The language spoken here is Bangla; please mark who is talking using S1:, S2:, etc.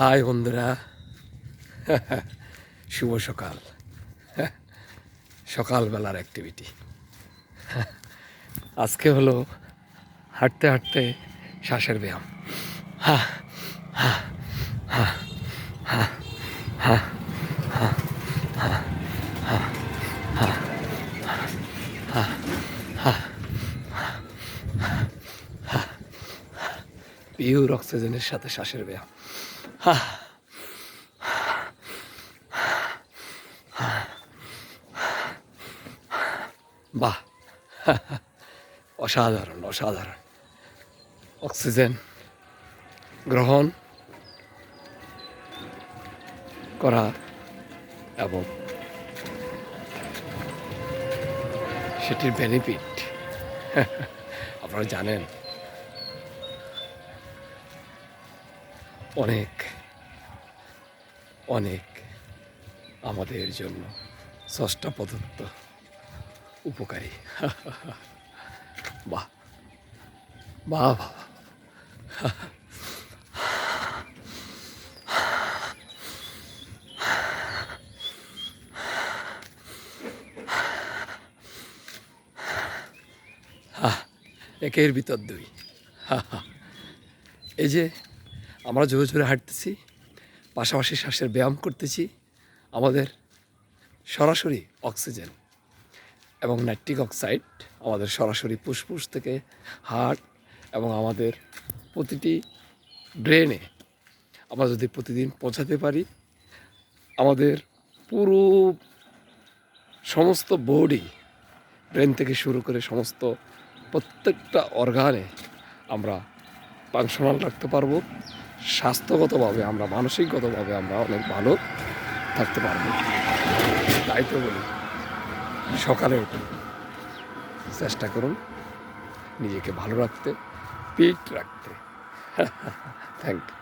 S1: হাই বন্ধুরা, শুভ সকাল। সকালবেলার অ্যাক্টিভিটি আজকে হলো হাঁটতে হাঁটতে শ্বাসের ব্যায়াম। হা হা হা হা হা হা হা হা হা হা হা হা পিওর অক্সিজেনের সাথে শ্বাসের ব্যায়াম। হা বাহ, অসাধারণ অসাধারণ। অক্সিজেন গ্রহণ করা এবং সেটির বেনিফিট আপনারা জানেন, অনেক অনেক আমাদের জন্য ষষ্ঠ প্রদত্ত উপকারী। বাহ বাহ বাহ। একের ভিতর দুই। এই যে আমরা জোরে জোরে হাঁটতেছি, পাশাপাশি শ্বাসের ব্যায়াম করতেছি, আমাদের সরাসরি অক্সিজেন এবং নাইট্রিক অক্সাইড আমাদের সরাসরি ফুসফুস থেকে হার্ট এবং আমাদের প্রতিটি ব্রেনে আমরা যদি প্রতিদিন পৌঁছাতে পারি, আমাদের পুরো সমস্ত বডি, ব্রেন থেকে শুরু করে সমস্ত প্রত্যেকটা অর্গানে আমরা ফাংশনাল রাখতে পারবো। স্বাস্থ্যগতভাবে আমরা, মানসিকগতভাবে আমরা অনেক ভালো থাকতে পারবো। তাই তো বলি, সকালে উঠে চেষ্টা করুন নিজেকে ভালো রাখতে, ফিট রাখতে। Thank you.